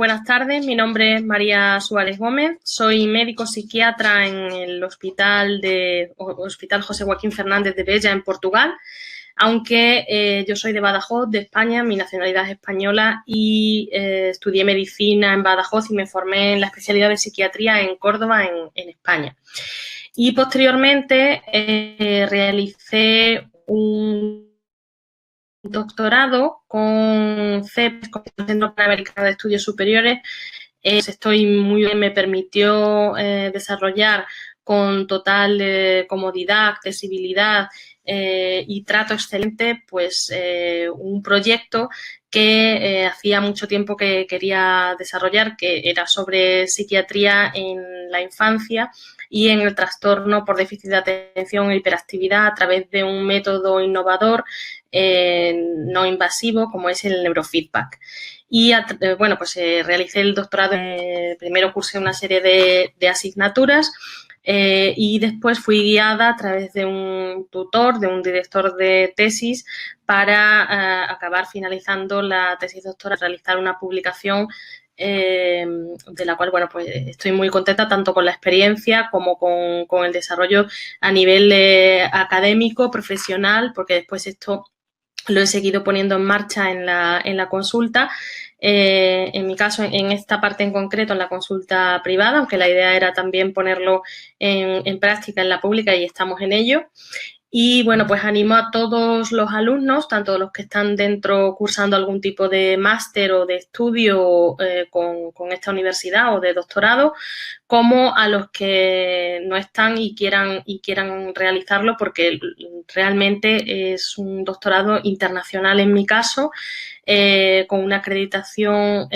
buenas tardes. Mi nombre es María Suárez Gómez. Soy médico psiquiatra en el Hospital José Joaquín Fernández de Bella, en Portugal, aunque yo soy de Badajoz, de España, mi nacionalidad es española y estudié medicina en Badajoz y me formé en la especialidad de psiquiatría en Córdoba, en España. Y posteriormente realicé un doctorado con CEPS, con el Centro Panamericano de Estudios Superiores. Estoy muy bien, me permitió desarrollar con total comodidad, accesibilidad y trato excelente, pues un proyecto que hacía mucho tiempo que quería desarrollar, que era sobre psiquiatría en la infancia y en el trastorno por déficit de atención e hiperactividad a través de un método innovador no invasivo como es el neurofeedback. Y bueno, pues realicé el doctorado, primero cursé una serie de asignaturas y después fui guiada a través de un tutor, de un director de tesis, para acabar finalizando la tesis doctoral, realizar una publicación de la cual, bueno, pues estoy muy contenta tanto con la experiencia como con el desarrollo a nivel académico, profesional, porque después esto lo he seguido poniendo en marcha en la consulta. En mi caso, en esta parte en concreto, en la consulta privada, aunque la idea era también ponerlo en práctica en la pública y estamos en ello. Y bueno, pues animo a todos los alumnos, tanto los que están dentro cursando algún tipo de máster o de estudio con esta universidad o de doctorado, como a los que no están y quieran realizarlo, porque realmente es un doctorado internacional en mi caso, con una acreditación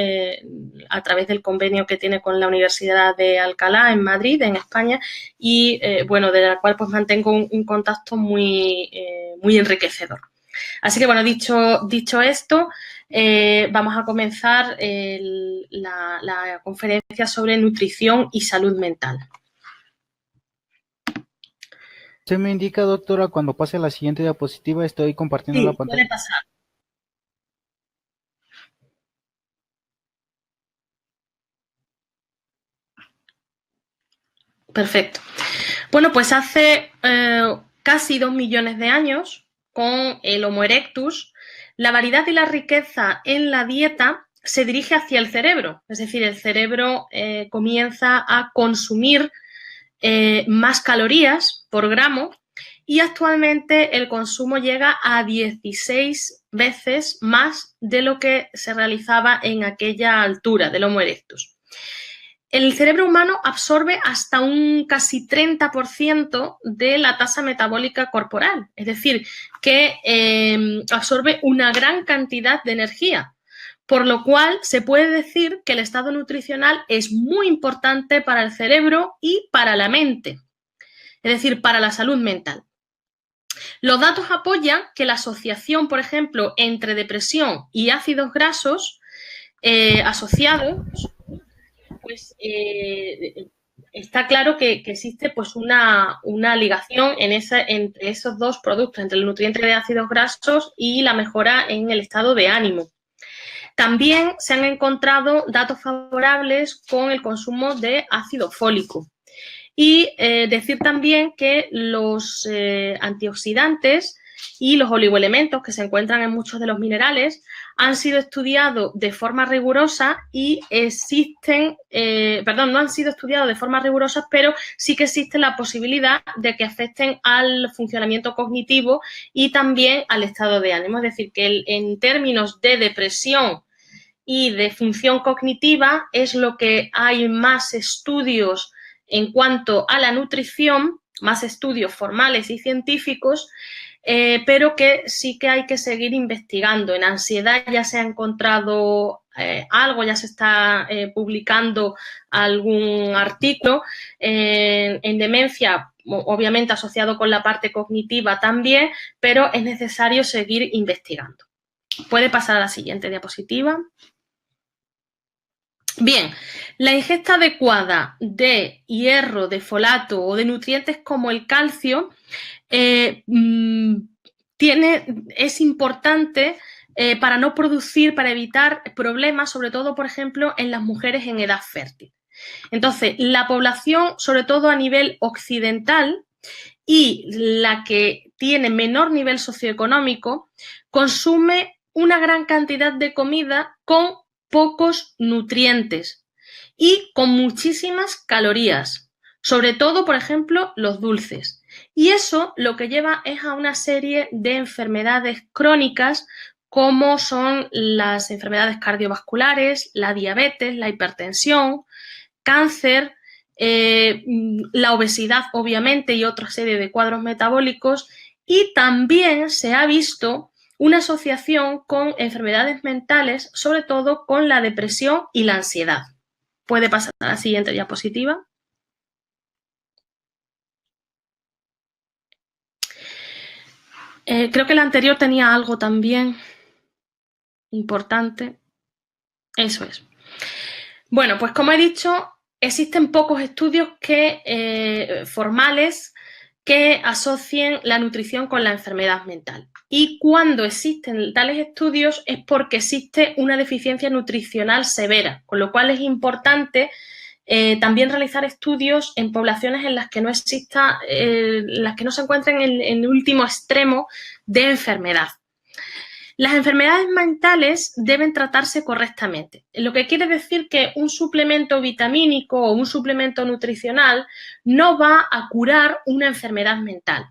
a través del convenio que tiene con la Universidad de Alcalá en Madrid, en España, y bueno, de la cual pues mantengo un contacto muy enriquecedor. Así que bueno, dicho esto, vamos a comenzar la conferencia sobre nutrición y salud mental. Usted me indica, doctora, cuando pase a la siguiente diapositiva, estoy compartiendo la Sí, pantalla. puede pasar. Perfecto. Bueno, pues hace casi 2 millones de años, con el Homo erectus, la variedad y la riqueza en la dieta se dirige hacia el cerebro. Es decir, el cerebro comienza a consumir más calorías por gramo y actualmente el consumo llega a 16 veces más de lo que se realizaba en aquella altura del Homo erectus. El cerebro humano absorbe hasta un casi 30% de la tasa metabólica corporal, es decir, que absorbe una gran cantidad de energía, por lo cual se puede decir que el estado nutricional es muy importante para el cerebro y para la mente, es decir, para la salud mental. Los datos apoyan que la asociación, por ejemplo, entre depresión y ácidos grasos asociados, pues está claro que existe pues una ligación entre esos dos productos, entre el nutriente de ácidos grasos y la mejora en el estado de ánimo. También se han encontrado datos favorables con el consumo de ácido fólico. Y decir también que los antioxidantes y los oligoelementos que se encuentran en muchos de los minerales han sido estudiados de forma rigurosa y no han sido estudiados de forma rigurosa, pero sí que existe la posibilidad de que afecten al funcionamiento cognitivo y también al estado de ánimo. Es decir, que en términos de depresión y de función cognitiva es lo que hay más estudios en cuanto a la nutrición, más estudios formales y científicos, pero que sí que hay que seguir investigando. En ansiedad ya se ha encontrado algo, ya se está publicando algún artículo, en demencia obviamente asociado con la parte cognitiva también, pero es necesario seguir investigando. Puede pasar a la siguiente diapositiva. Bien, la ingesta adecuada de hierro, de folato o de nutrientes como el calcio es importante para no producir, para evitar problemas, sobre todo, por ejemplo, en las mujeres en edad fértil. Entonces, la población, sobre todo a nivel occidental y la que tiene menor nivel socioeconómico, consume una gran cantidad de comida con pocos nutrientes y con muchísimas calorías, sobre todo, por ejemplo, los dulces. Y eso lo que lleva es a una serie de enfermedades crónicas como son las enfermedades cardiovasculares, la diabetes, la hipertensión, cáncer, la obesidad, obviamente, y otra serie de cuadros metabólicos. Y también se ha visto una asociación con enfermedades mentales, sobre todo con la depresión y la ansiedad. Puede pasar a la siguiente diapositiva. Creo que la anterior tenía algo también importante. Eso es. Bueno, pues como he dicho, existen pocos estudios formales que asocien la nutrición con la enfermedad mental. Y cuando existen tales estudios es porque existe una deficiencia nutricional severa, con lo cual es importante también realizar estudios en poblaciones en las que no exista, las que no se encuentren en el último extremo de enfermedad. Las enfermedades mentales deben tratarse correctamente, lo que quiere decir que un suplemento vitamínico o un suplemento nutricional no va a curar una enfermedad mental,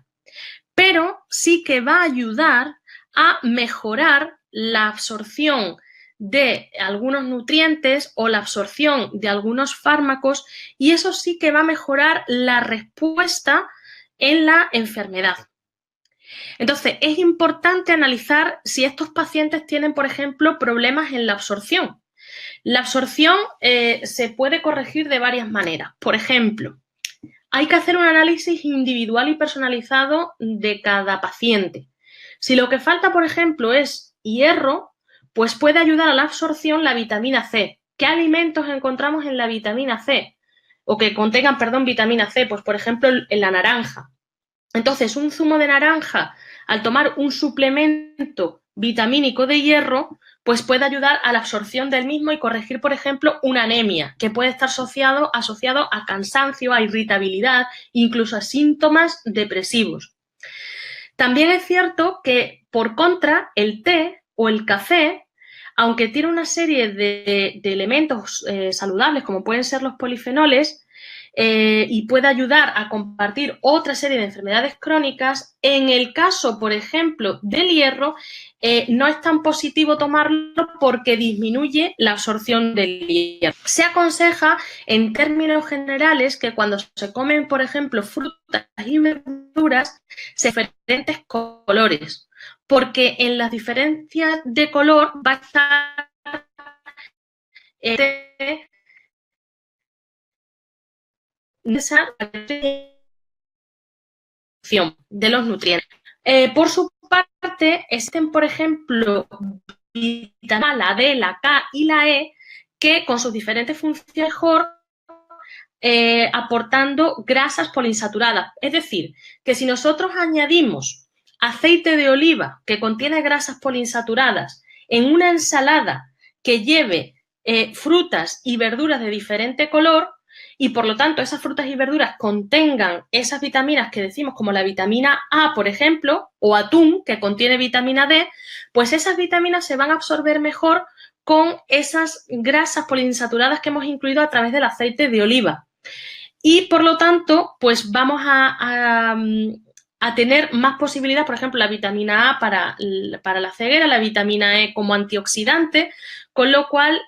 pero sí que va a ayudar a mejorar la absorción de algunos nutrientes o la absorción de algunos fármacos, y eso sí que va a mejorar la respuesta en la enfermedad. Entonces, es importante analizar si estos pacientes tienen, por ejemplo, problemas en la absorción. La absorción se puede corregir de varias maneras. Por ejemplo, hay que hacer un análisis individual y personalizado de cada paciente. Si lo que falta, por ejemplo, es hierro, pues puede ayudar a la absorción la vitamina C. ¿Qué alimentos encontramos en la vitamina C? O que contengan, perdón, vitamina C, pues por ejemplo en la naranja. Entonces, un zumo de naranja, al tomar un suplemento vitamínico de hierro, pues puede ayudar a la absorción del mismo y corregir, por ejemplo, una anemia, que puede estar asociado a cansancio, a irritabilidad, incluso a síntomas depresivos. También es cierto que, por contra, el té o el café, aunque tiene una serie de elementos saludables, como pueden ser los polifenoles, y puede ayudar a combatir otra serie de enfermedades crónicas, en el caso, por ejemplo, del hierro, no es tan positivo tomarlo porque disminuye la absorción del hierro. Se aconseja, en términos generales, que cuando se comen, por ejemplo, frutas y verduras, se diferentes colores, porque en las diferencias de color va a estar de los nutrientes. Por su parte, existen, por ejemplo, vitaminas, la D, la K y la E, que con sus diferentes funciones mejor aportando grasas poliinsaturadas. Es decir, que si nosotros añadimos aceite de oliva que contiene grasas poliinsaturadas en una ensalada que lleve frutas y verduras de diferente color, y por lo tanto esas frutas y verduras contengan esas vitaminas que decimos como la vitamina A, por ejemplo, o atún, que contiene vitamina D, pues esas vitaminas se van a absorber mejor con esas grasas poliinsaturadas que hemos incluido a través del aceite de oliva. Y por lo tanto, pues vamos a tener más posibilidad, por ejemplo, la vitamina A para la ceguera, la vitamina E como antioxidante, con lo cual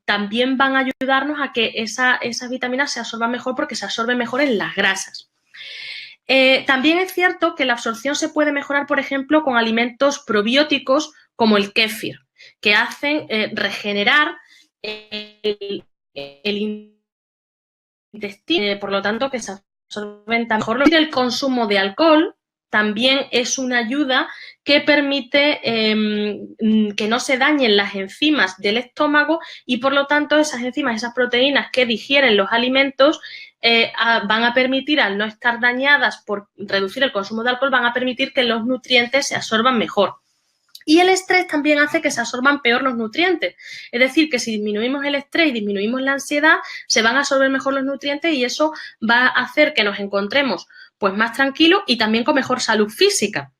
también van a ayudarnos a que esas vitaminas se absorban mejor porque se absorben mejor en las grasas. También es cierto que la absorción se puede mejorar, por ejemplo, con alimentos probióticos como el kéfir, que hacen regenerar el intestino, por lo tanto, que se absorben mejor. El consumo de alcohol también es una ayuda que permite que no se dañen las enzimas del estómago y, por lo tanto, esas enzimas, esas proteínas que digieren los alimentos van a permitir, al no estar dañadas por reducir el consumo de alcohol, van a permitir que los nutrientes se absorban mejor. Y el estrés también hace que se absorban peor los nutrientes. Es decir, que si disminuimos el estrés y disminuimos la ansiedad, se van a absorber mejor los nutrientes y eso va a hacer que nos encontremos pues más tranquilos y también con mejor salud física.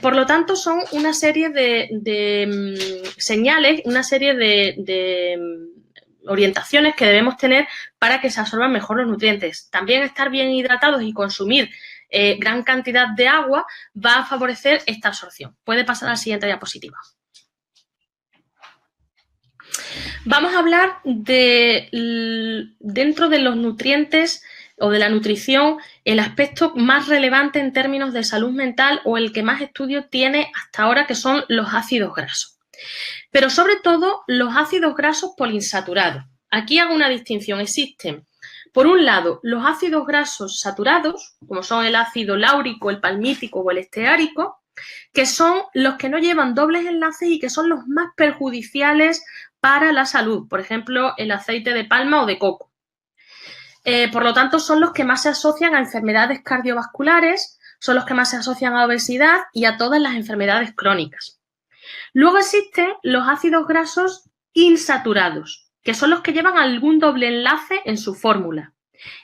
Por lo tanto, son una serie de señales, una serie de orientaciones que debemos tener para que se absorban mejor los nutrientes. También estar bien hidratados y consumir gran cantidad de agua va a favorecer esta absorción. Puede pasar a la siguiente diapositiva. Vamos a hablar dentro de los nutrientes o de la nutrición, el aspecto más relevante en términos de salud mental o el que más estudio tiene hasta ahora, que son los ácidos grasos. Pero sobre todo los ácidos grasos poliinsaturados. Aquí hago una distinción. Existen, por un lado, los ácidos grasos saturados, como son el ácido láurico, el palmítico o el esteárico, que son los que no llevan dobles enlaces y que son los más perjudiciales para la salud. Por ejemplo, el aceite de palma o de coco. Por lo tanto, son los que más se asocian a enfermedades cardiovasculares, son los que más se asocian a obesidad y a todas las enfermedades crónicas. Luego existen los ácidos grasos insaturados, que son los que llevan algún doble enlace en su fórmula.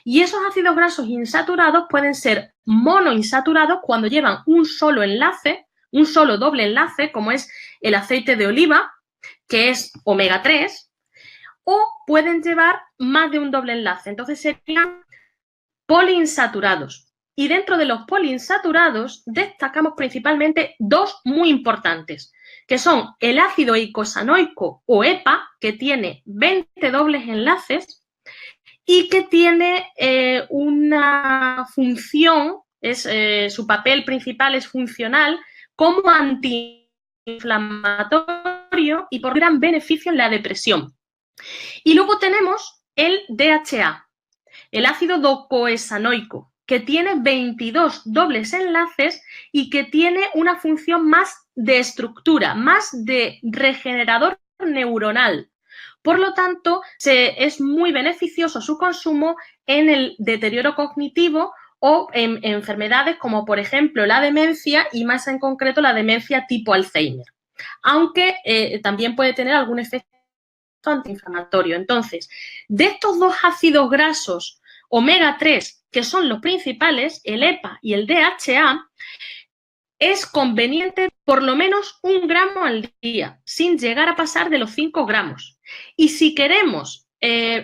Y esos ácidos grasos insaturados pueden ser monoinsaturados cuando llevan un solo enlace, un solo doble enlace, como es el aceite de oliva, que es omega 3, o pueden llevar más de un doble enlace. Entonces serían poliinsaturados. Y dentro de los poliinsaturados destacamos principalmente dos muy importantes, que son el ácido eicosanoico o EPA, que tiene 20 dobles enlaces y que tiene una función, su papel principal es funcional como antiinflamatorio y por gran beneficio en la depresión. Y luego tenemos el DHA, el ácido docoesanoico, que tiene 22 dobles enlaces y que tiene una función más de estructura, más de regenerador neuronal. Por lo tanto, es muy beneficioso su consumo en el deterioro cognitivo o en enfermedades como, por ejemplo, la demencia y más en concreto la demencia tipo Alzheimer. Aunque también puede tener algún efecto antiinflamatorio. Entonces, de estos dos ácidos grasos omega 3, que son los principales, el EPA y el DHA, es conveniente por lo menos 1 gramo al día, sin llegar a pasar de los 5 gramos. Y si queremos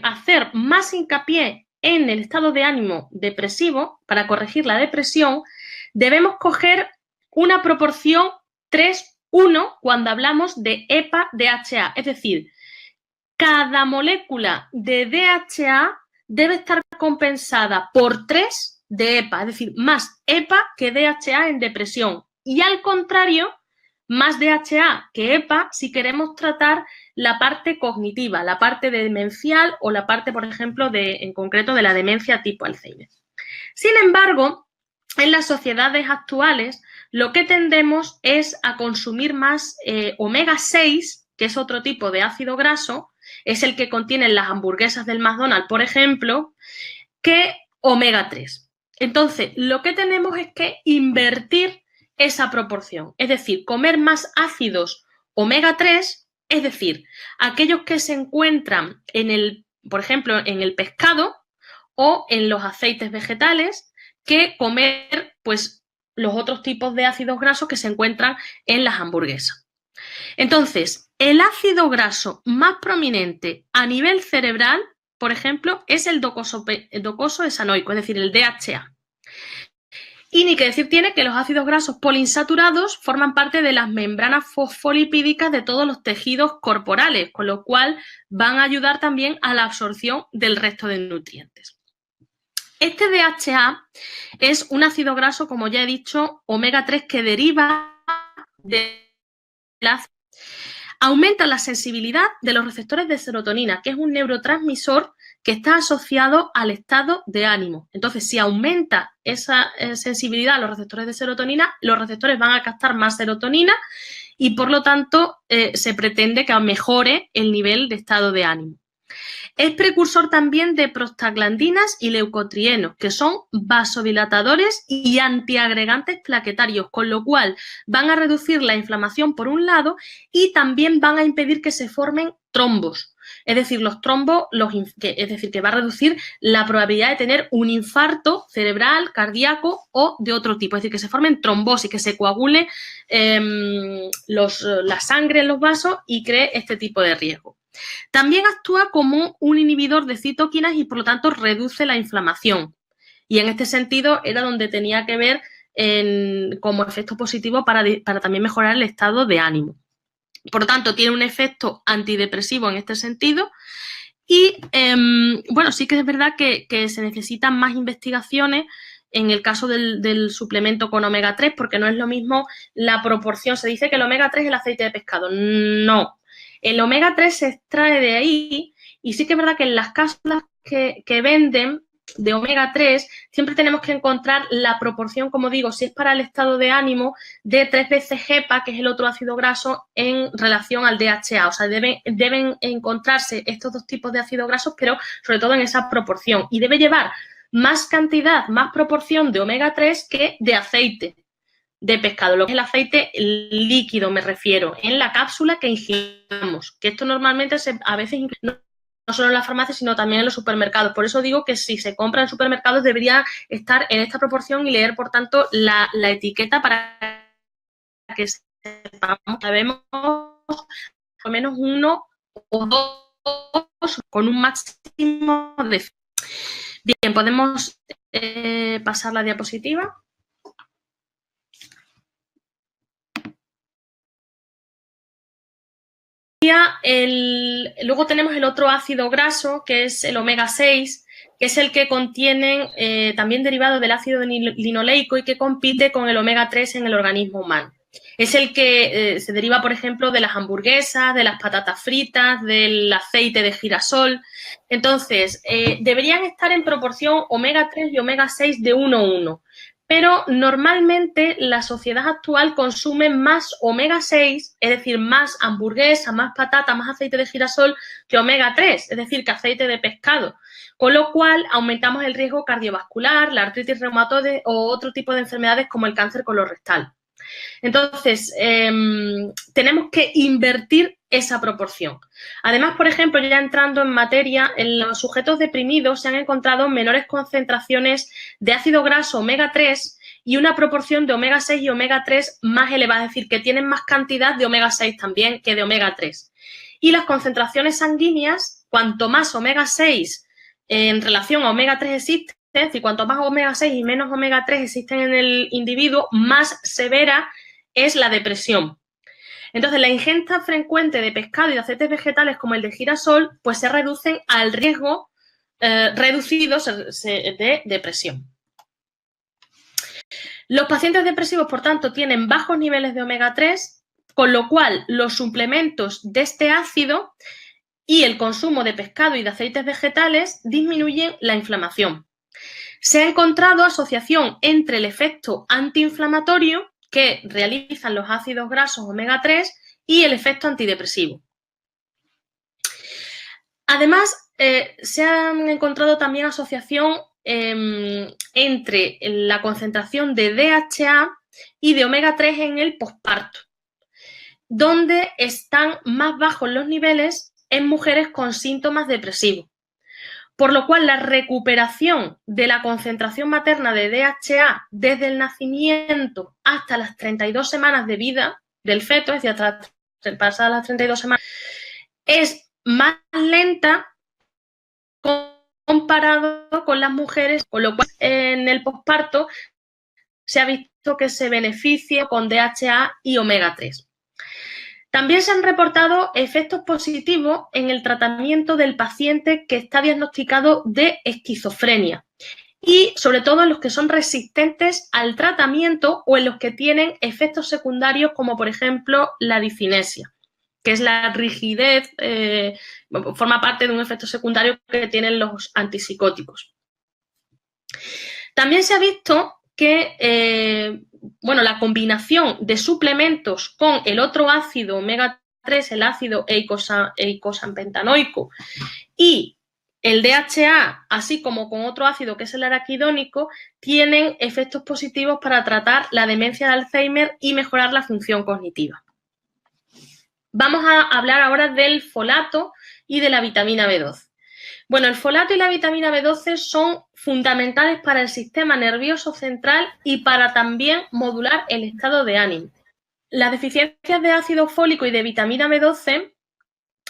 hacer más hincapié en el estado de ánimo depresivo, para corregir la depresión, debemos coger una proporción 3:1 cuando hablamos de EPA-DHA, es decir, cada molécula de DHA debe estar compensada por 3 de EPA, es decir, más EPA que DHA en depresión. Y al contrario, más DHA que EPA si queremos tratar la parte cognitiva, la parte demencial o la parte, por ejemplo, en concreto de la demencia tipo Alzheimer. Sin embargo, en las sociedades actuales lo que tendemos es a consumir más omega 6, que es otro tipo de ácido graso, es el que contienen las hamburguesas del McDonald's, por ejemplo, que omega 3. Entonces, lo que tenemos es que invertir esa proporción, es decir, comer más ácidos omega 3, es decir, aquellos que se encuentran por ejemplo, en el pescado o en los aceites vegetales, que comer, pues, los otros tipos de ácidos grasos que se encuentran en las hamburguesas. Entonces, el ácido graso más prominente a nivel cerebral, por ejemplo, es el docosoesanoico, es decir, el DHA. Y ni que decir tiene que los ácidos grasos poliinsaturados forman parte de las membranas fosfolipídicas de todos los tejidos corporales, con lo cual van a ayudar también a la absorción del resto de nutrientes. Este DHA es un ácido graso, como ya he dicho, omega 3 que deriva de la aumenta la sensibilidad de los receptores de serotonina, que es un neurotransmisor que está asociado al estado de ánimo. Entonces, si aumenta esa sensibilidad a los receptores de serotonina, los receptores van a captar más serotonina y, por lo tanto, se pretende que mejore el nivel de estado de ánimo. Es precursor también de prostaglandinas y leucotrienos, que son vasodilatadores y antiagregantes plaquetarios, con lo cual van a reducir la inflamación por un lado y también van a impedir que se formen trombos. Es decir, los trombos, que va a reducir la probabilidad de tener un infarto cerebral, cardíaco o de otro tipo. Es decir, que se formen trombosis, que se coagule la sangre en los vasos y cree este tipo de riesgo. También actúa como un inhibidor de citoquinas y, por lo tanto, reduce la inflamación. Y en este sentido era donde tenía que ver como efecto positivo para también mejorar el estado de ánimo. Por lo tanto, tiene un efecto antidepresivo en este sentido. Y, bueno, sí que es verdad que se necesitan más investigaciones en el caso del suplemento con omega 3, porque no es lo mismo la proporción. Se dice que el omega 3 es el aceite de pescado. No. El omega 3 se extrae de ahí y sí que es verdad que en las cápsulas que venden de omega 3 siempre tenemos que encontrar la proporción, como digo, si es para el estado de ánimo, de 3 veces GEPA, que es el otro ácido graso, en relación al DHA. O sea, deben encontrarse estos dos tipos de ácidos grasos, pero sobre todo en esa proporción. Y debe llevar más cantidad, más proporción de omega 3 que de aceite de pescado, lo que es el aceite líquido, me refiero, en la cápsula que ingiramos, que esto normalmente a veces no solo en las farmacias, sino también en los supermercados. Por eso digo que si se compra en supermercados debería estar en esta proporción y leer, por tanto, la etiqueta para que sabemos al menos uno o dos con un máximo de... Bien, podemos pasar la diapositiva. Luego tenemos el otro ácido graso, que es el omega 6, que es el que contienen también derivado del ácido linoleico y que compite con el omega 3 en el organismo humano. Es el que se deriva, por ejemplo, de las hamburguesas, de las patatas fritas, del aceite de girasol. Entonces, deberían estar en proporción omega 3 y omega 6 de 1 a 1. Pero normalmente la sociedad actual consume más omega 6, es decir, más hamburguesa, más patata, más aceite de girasol que omega 3, es decir, que aceite de pescado. Con lo cual aumentamos el riesgo cardiovascular, la artritis reumatoide o otro tipo de enfermedades como el cáncer colorectal. Entonces, tenemos que invertir esa proporción. Además, por ejemplo, ya entrando en materia, en los sujetos deprimidos se han encontrado menores concentraciones de ácido graso omega 3 y una proporción de omega 6 y omega 3 más elevada, es decir, que tienen más cantidad de omega 6 también que de omega 3. Y las concentraciones sanguíneas, cuanto más omega 6 en relación a omega 3 existe, es decir, cuanto más omega 6 y menos omega 3 existen en el individuo, más severa es la depresión. Entonces, la ingesta frecuente de pescado y de aceites vegetales como el de girasol, pues se reducen al riesgo reducido de depresión. Los pacientes depresivos, por tanto, tienen bajos niveles de omega 3, con lo cual los suplementos de este ácido y el consumo de pescado y de aceites vegetales disminuyen la inflamación. Se ha encontrado asociación entre el efecto antiinflamatorio que realizan los ácidos grasos omega 3 y el efecto antidepresivo. Además, se han encontrado también asociación entre la concentración de DHA y de omega 3 en el posparto, donde están más bajos los niveles en mujeres con síntomas depresivos. Por lo cual, la recuperación de la concentración materna de DHA desde el nacimiento hasta las 32 semanas de vida del feto, es decir, hasta pasadas las 32 semanas, es más lenta comparado con las mujeres, con lo cual en el posparto se ha visto que se beneficia con DHA y omega 3. También se han reportado efectos positivos en el tratamiento del paciente que está diagnosticado de esquizofrenia y sobre todo en los que son resistentes al tratamiento o en los que tienen efectos secundarios como por ejemplo la discinesia, que es la rigidez, forma parte de un efecto secundario que tienen los antipsicóticos. También se ha visto que la combinación de suplementos con el otro ácido omega 3, el ácido eicosanpentanoico, y el DHA, así como con otro ácido que es el araquidónico, tienen efectos positivos para tratar la demencia de Alzheimer y mejorar la función cognitiva. Vamos a hablar ahora del folato y de la vitamina B12. Bueno, el folato y la vitamina B12 son fundamentales para el sistema nervioso central y para también modular el estado de ánimo. Las deficiencias de ácido fólico y de vitamina B12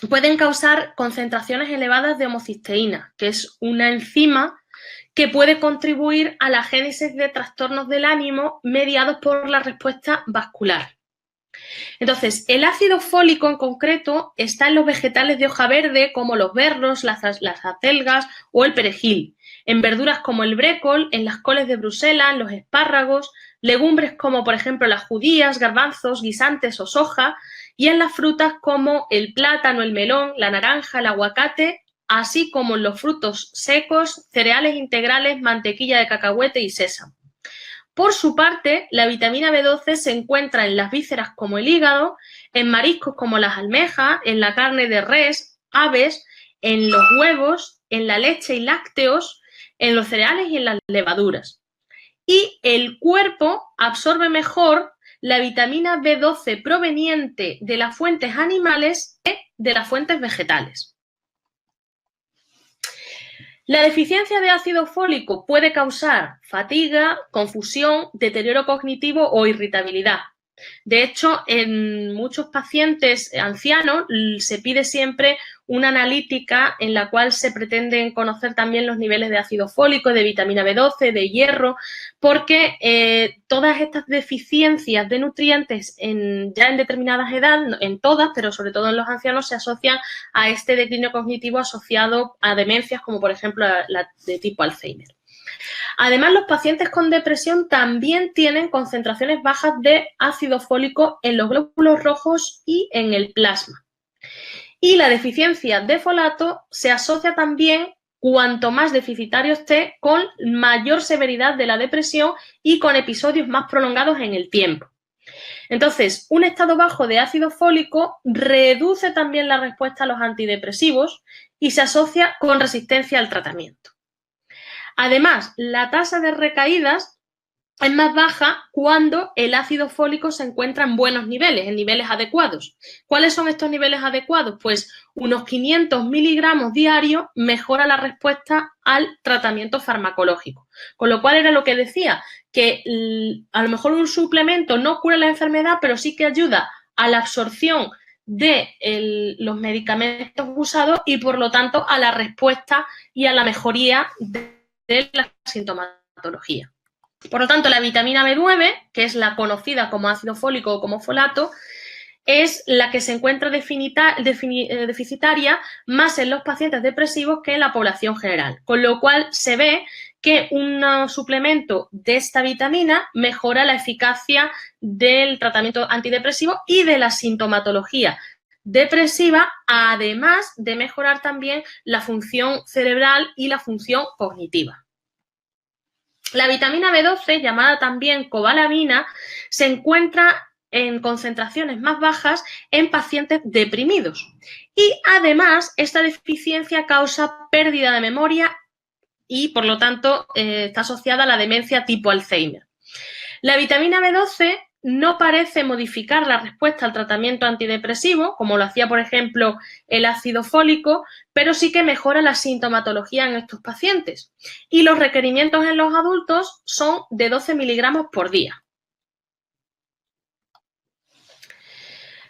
pueden causar concentraciones elevadas de homocisteína, que es una enzima que puede contribuir a la génesis de trastornos del ánimo mediados por la respuesta vascular. Entonces, el ácido fólico en concreto está en los vegetales de hoja verde como los berros, las acelgas o el perejil, en verduras como el brécol, en las coles de Bruselas, los espárragos, legumbres como por ejemplo las judías, garbanzos, guisantes o soja, y en las frutas como el plátano, el melón, la naranja, el aguacate, así como en los frutos secos, cereales integrales, mantequilla de cacahuete y sésamo. Por su parte, la vitamina B12 se encuentra en las vísceras como el hígado, en mariscos como las almejas, en la carne de res, aves, en los huevos, en la leche y lácteos, en los cereales y en las levaduras. Y el cuerpo absorbe mejor la vitamina B12 proveniente de las fuentes animales que de las fuentes vegetales. La deficiencia de ácido fólico puede causar fatiga, confusión, deterioro cognitivo o irritabilidad. De hecho, en muchos pacientes ancianos se pide siempre una analítica en la cual se pretenden conocer también los niveles de ácido fólico, de vitamina B12, de hierro, porque todas estas deficiencias de nutrientes ya en determinadas edades, en todas, pero sobre todo en los ancianos, se asocian a este declinio cognitivo asociado a demencias como por ejemplo la de tipo Alzheimer. Además, los pacientes con depresión también tienen concentraciones bajas de ácido fólico en los glóbulos rojos y en el plasma. Y la deficiencia de folato se asocia también, cuanto más deficitario esté, con mayor severidad de la depresión y con episodios más prolongados en el tiempo. Entonces, un estado bajo de ácido fólico reduce también la respuesta a los antidepresivos y se asocia con resistencia al tratamiento. Además, la tasa de recaídas es más baja cuando el ácido fólico se encuentra en buenos niveles, en niveles adecuados. ¿Cuáles son estos niveles adecuados? Pues unos 500 miligramos diarios mejora la respuesta al tratamiento farmacológico. Con lo cual era lo que decía, que a lo mejor un suplemento no cura la enfermedad, pero sí que ayuda a la absorción de los medicamentos usados y, por lo tanto, a la respuesta y a la mejoría de la sintomatología. Por lo tanto, la vitamina B9, que es la conocida como ácido fólico o como folato, es la que se encuentra deficitaria más en los pacientes depresivos que en la población general, con lo cual se ve que un suplemento de esta vitamina mejora la eficacia del tratamiento antidepresivo y de la sintomatología depresiva, además de mejorar también la función cerebral y la función cognitiva. La vitamina B12, llamada también cobalamina, se encuentra en concentraciones más bajas en pacientes deprimidos. Y además, esta deficiencia causa pérdida de memoria y, por lo tanto, está asociada a la demencia tipo Alzheimer. La vitamina B12 no parece modificar la respuesta al tratamiento antidepresivo, como lo hacía, por ejemplo, el ácido fólico, pero sí que mejora la sintomatología en estos pacientes. Y los requerimientos en los adultos son de 12 miligramos por día.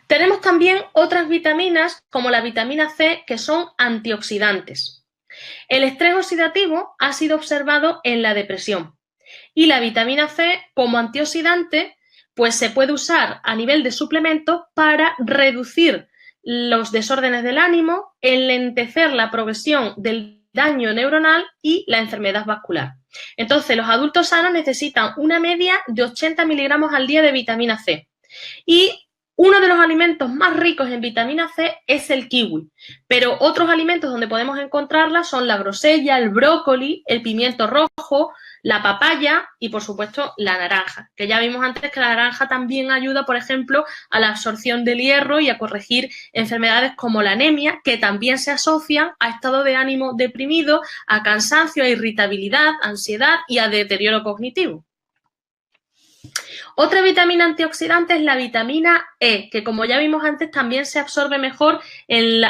Tenemos también otras vitaminas, como la vitamina C, que son antioxidantes. El estrés oxidativo ha sido observado en la depresión y la vitamina C, como antioxidante, pues se puede usar a nivel de suplemento para reducir los desórdenes del ánimo, enlentecer la progresión del daño neuronal y la enfermedad vascular. Entonces, los adultos sanos necesitan una media de 80 miligramos al día de vitamina C. Y uno de los alimentos más ricos en vitamina C es el kiwi, pero otros alimentos donde podemos encontrarla son la grosella, el brócoli, el pimiento rojo, la papaya y, por supuesto, la naranja, que ya vimos antes que la naranja también ayuda, por ejemplo, a la absorción del hierro y a corregir enfermedades como la anemia, que también se asocian a estado de ánimo deprimido, a cansancio, a irritabilidad, ansiedad y a deterioro cognitivo. Otra vitamina antioxidante es la vitamina E, que como ya vimos antes también se absorbe mejor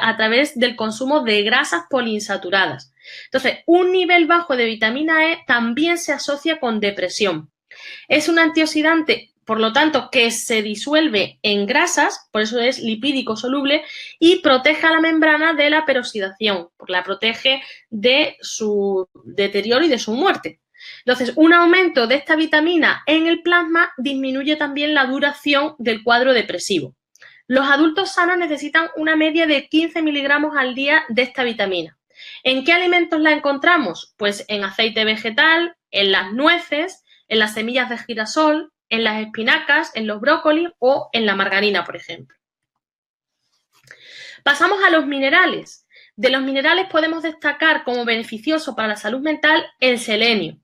a través del consumo de grasas poliinsaturadas. Entonces, un nivel bajo de vitamina E también se asocia con depresión. Es un antioxidante, por lo tanto, que se disuelve en grasas, por eso es lipídico soluble, y protege a la membrana de la peroxidación, porque la protege de su deterioro y de su muerte. Entonces, un aumento de esta vitamina en el plasma disminuye también la duración del cuadro depresivo. Los adultos sanos necesitan una media de 15 miligramos al día de esta vitamina. ¿En qué alimentos la encontramos? Pues en aceite vegetal, en las nueces, en las semillas de girasol, en las espinacas, en los brócolis o en la margarina, por ejemplo. Pasamos a los minerales. De los minerales podemos destacar como beneficioso para la salud mental el selenio.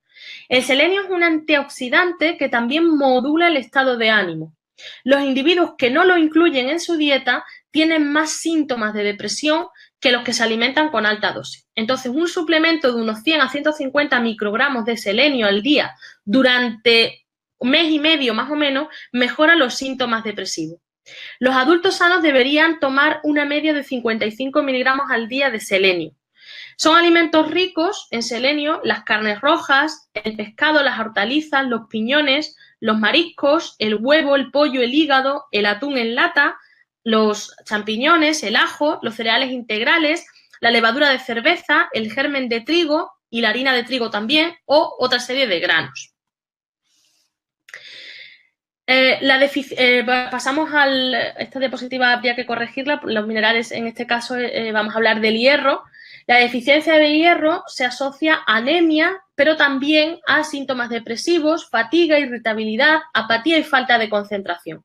El selenio es un antioxidante que también modula el estado de ánimo. Los individuos que no lo incluyen en su dieta tienen más síntomas de depresión que los que se alimentan con alta dosis. Entonces, un suplemento de unos 100 a 150 microgramos de selenio al día durante un mes y medio más o menos mejora los síntomas depresivos. Los adultos sanos deberían tomar una media de 55 miligramos al día de selenio. Son alimentos ricos en selenio las carnes rojas, el pescado, las hortalizas, los piñones, los mariscos, el huevo, el pollo, el hígado, el atún en lata, los champiñones, el ajo, los cereales integrales, la levadura de cerveza, el germen de trigo y la harina de trigo también, o otra serie de granos. Pasamos a esta diapositiva, habría que corregirla, los minerales en este caso vamos a hablar del hierro. La deficiencia de hierro se asocia a anemia, pero también a síntomas depresivos, fatiga, irritabilidad, apatía y falta de concentración.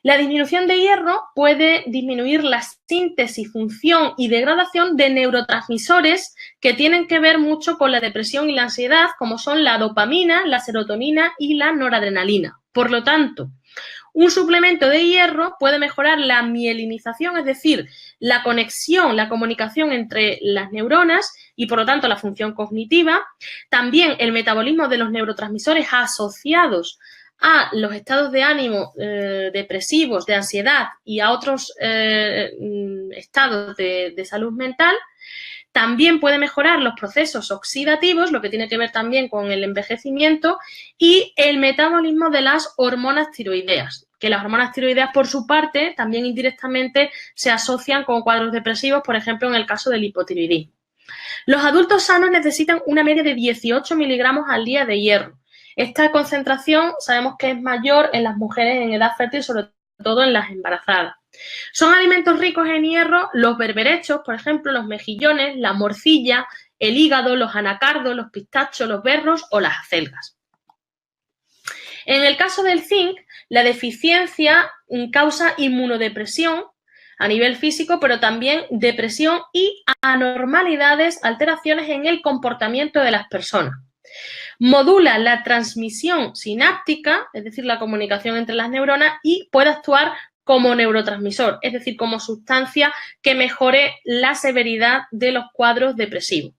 La disminución de hierro puede disminuir la síntesis, función y degradación de neurotransmisores que tienen que ver mucho con la depresión y la ansiedad, como son la dopamina, la serotonina y la noradrenalina. Por lo tanto, un suplemento de hierro puede mejorar la mielinización, es decir, la conexión, la comunicación entre las neuronas y, por lo tanto, la función cognitiva. También el metabolismo de los neurotransmisores asociados a los estados de ánimo depresivos, de ansiedad y a otros estados de salud mental. También puede mejorar los procesos oxidativos, lo que tiene que ver también con el envejecimiento, y el metabolismo de las hormonas tiroideas, que las hormonas tiroideas, por su parte, también indirectamente se asocian con cuadros depresivos, por ejemplo, en el caso del hipotiroidismo. Los adultos sanos necesitan una media de 18 miligramos al día de hierro. Esta concentración sabemos que es mayor en las mujeres en edad fértil, sobre todo en las embarazadas. Son alimentos ricos en hierro los berberechos, por ejemplo, los mejillones, la morcilla, el hígado, los anacardos, los pistachos, los berros o las acelgas. En el caso del zinc, la deficiencia causa inmunodepresión a nivel físico, pero también depresión y anormalidades, alteraciones en el comportamiento de las personas. Modula la transmisión sináptica, es decir, la comunicación entre las neuronas, y puede actuar como neurotransmisor, es decir, como sustancia que mejore la severidad de los cuadros depresivos.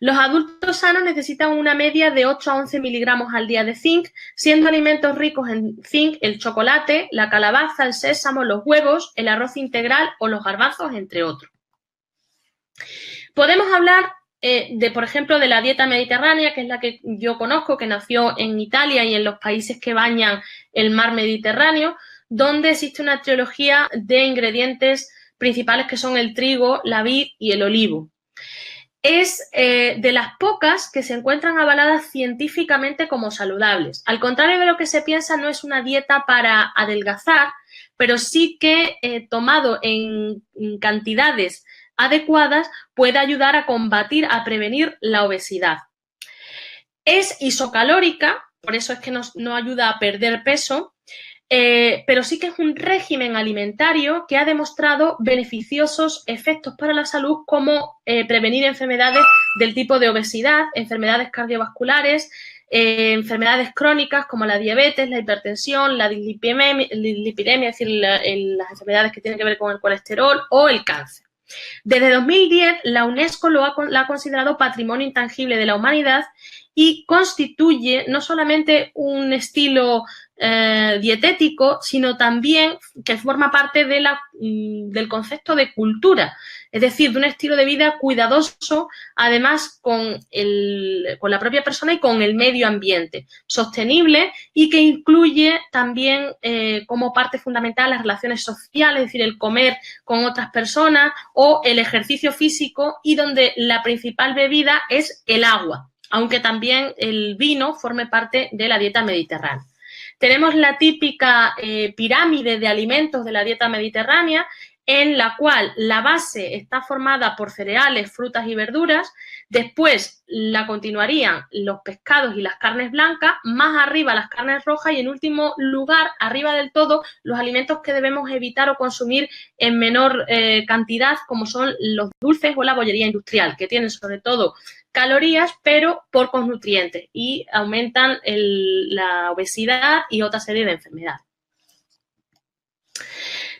Los adultos sanos necesitan una media de 8 a 11 miligramos al día de zinc, siendo alimentos ricos en zinc el chocolate, la calabaza, el sésamo, los huevos, el arroz integral o los garbanzos, entre otros. Podemos hablar por ejemplo, de la dieta mediterránea, que es la que yo conozco, que nació en Italia y en los países que bañan el mar Mediterráneo, donde existe una trilogía de ingredientes principales que son el trigo, la vid y el olivo. Es de las pocas que se encuentran avaladas científicamente como saludables. Al contrario de lo que se piensa, no es una dieta para adelgazar, pero sí que tomado en cantidades adecuadas puede ayudar a combatir, a prevenir la obesidad. Es isocalórica, por eso es que nos ayuda a perder peso. pero sí que es un régimen alimentario que ha demostrado beneficiosos efectos para la salud, como prevenir enfermedades del tipo de obesidad, enfermedades cardiovasculares, enfermedades crónicas como la diabetes, la hipertensión, la dislipidemia, es decir, las enfermedades que tienen que ver con el colesterol o el cáncer. Desde 2010, la UNESCO la ha considerado Patrimonio Intangible de la Humanidad y constituye no solamente un estilo dietético, sino también que forma parte de del concepto de cultura, es decir, de un estilo de vida cuidadoso, además con la propia persona y con el medio ambiente, sostenible y que incluye también como parte fundamental las relaciones sociales, es decir, el comer con otras personas o el ejercicio físico, y donde la principal bebida es el agua, aunque también el vino forme parte de la dieta mediterránea. Tenemos la típica pirámide de alimentos de la dieta mediterránea, en la cual la base está formada por cereales, frutas y verduras, después la continuarían los pescados y las carnes blancas, más arriba las carnes rojas y en último lugar, arriba del todo, los alimentos que debemos evitar o consumir en menor cantidad, como son los dulces o la bollería industrial, que tienen sobre todo calorías, pero pocos nutrientes y aumentan la obesidad y otra serie de enfermedades.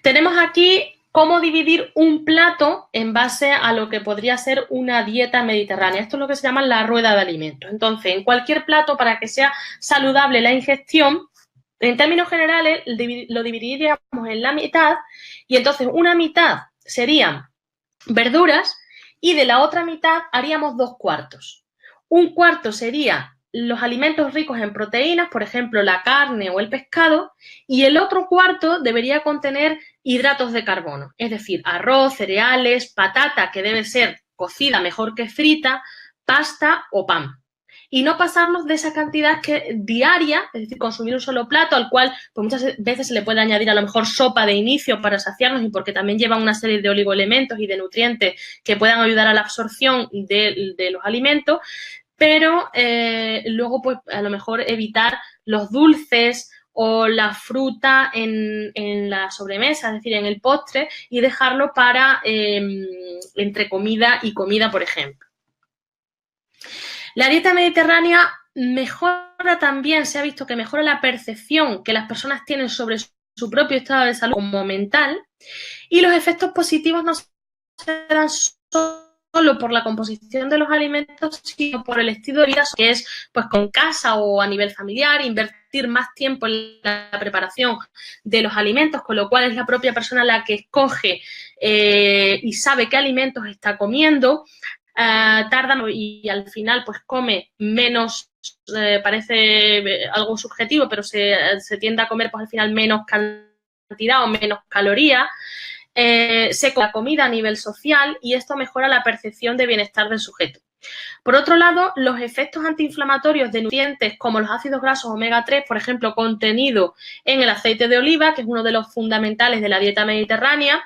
Tenemos aquí cómo dividir un plato en base a lo que podría ser una dieta mediterránea. Esto es lo que se llama la rueda de alimentos. Entonces, en cualquier plato, para que sea saludable la ingestión, en términos generales, lo dividiríamos en la mitad, y entonces una mitad serían verduras y de la otra mitad haríamos 2/4. Un cuarto sería los alimentos ricos en proteínas, por ejemplo, la carne o el pescado, y el otro cuarto debería contener hidratos de carbono, es decir, arroz, cereales, patata, que debe ser cocida mejor que frita, pasta o pan. Y no pasarnos de esa cantidad diaria, es decir, consumir un solo plato, al cual pues muchas veces se le puede añadir a lo mejor sopa de inicio para saciarnos, y porque también lleva una serie de oligoelementos y de nutrientes que puedan ayudar a la absorción de los alimentos, pero luego pues a lo mejor evitar los dulces o la fruta en la sobremesa, es decir, en el postre, y dejarlo para entre comida y comida, por ejemplo. La dieta mediterránea mejora también, se ha visto que mejora la percepción que las personas tienen sobre su propio estado de salud como mental, y los efectos positivos no se dan solo por la composición de los alimentos, sino por el estilo de vida, que es pues con casa o a nivel familiar, invertir más tiempo en la preparación de los alimentos, con lo cual es la propia persona la que escoge y sabe qué alimentos está comiendo. Tarda y al final pues come menos, parece algo subjetivo, pero se tiende a comer pues al final menos cantidad o menos calorías. Se come la comida a nivel social y esto mejora la percepción de bienestar del sujeto. Por otro lado, los efectos antiinflamatorios de nutrientes como los ácidos grasos omega 3, por ejemplo, contenido en el aceite de oliva, que es uno de los fundamentales de la dieta mediterránea,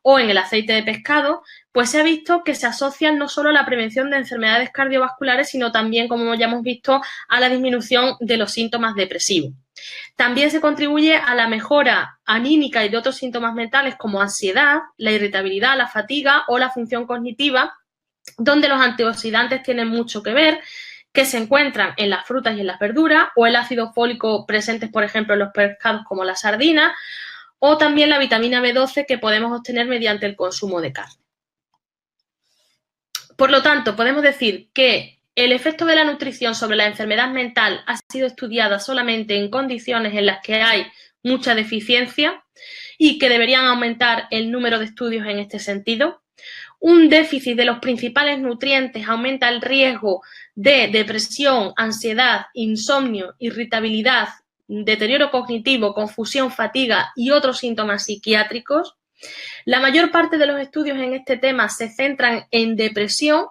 o en el aceite de pescado, pues se ha visto que se asocian no solo a la prevención de enfermedades cardiovasculares, sino también, como ya hemos visto, a la disminución de los síntomas depresivos. También se contribuye a la mejora anímica y de otros síntomas mentales como ansiedad, la irritabilidad, la fatiga o la función cognitiva, donde los antioxidantes tienen mucho que ver, que se encuentran en las frutas y en las verduras, o el ácido fólico presentes, por ejemplo, en los pescados como la sardina, o también la vitamina B12 que podemos obtener mediante el consumo de carne. Por lo tanto, podemos decir que el efecto de la nutrición sobre la enfermedad mental ha sido estudiada solamente en condiciones en las que hay mucha deficiencia y que deberían aumentar el número de estudios en este sentido. Un déficit de los principales nutrientes aumenta el riesgo de depresión, ansiedad, insomnio, irritabilidad, deterioro cognitivo, confusión, fatiga y otros síntomas psiquiátricos. La mayor parte de los estudios en este tema se centran en depresión,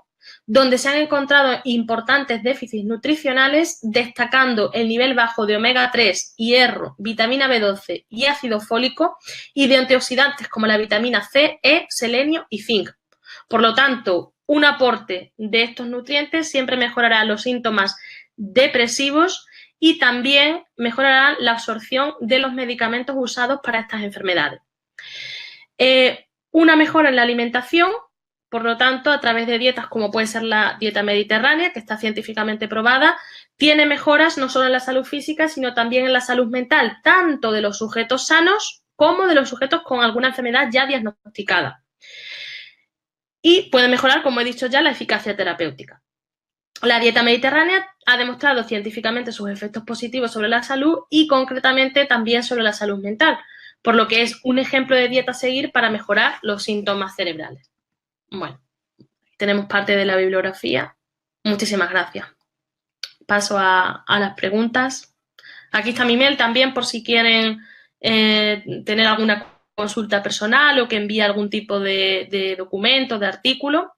donde se han encontrado importantes déficits nutricionales, destacando el nivel bajo de omega 3, hierro, vitamina B12 y ácido fólico, y de antioxidantes como la vitamina C, E, selenio y zinc. Por lo tanto, un aporte de estos nutrientes siempre mejorará los síntomas depresivos y también mejorarán la absorción de los medicamentos usados para estas enfermedades. Una mejora en la alimentación, por lo tanto, a través de dietas como puede ser la dieta mediterránea, que está científicamente probada, tiene mejoras no solo en la salud física, sino también en la salud mental, tanto de los sujetos sanos como de los sujetos con alguna enfermedad ya diagnosticada. Y puede mejorar, como he dicho ya, la eficacia terapéutica. La dieta mediterránea ha demostrado científicamente sus efectos positivos sobre la salud y concretamente también sobre la salud mental, por lo que es un ejemplo de dieta a seguir para mejorar los síntomas cerebrales. Bueno, tenemos parte de la bibliografía. Muchísimas gracias. Paso a las preguntas. Aquí está mi mail también por si quieren tener alguna consulta personal o que envíe algún tipo de documento, de artículo.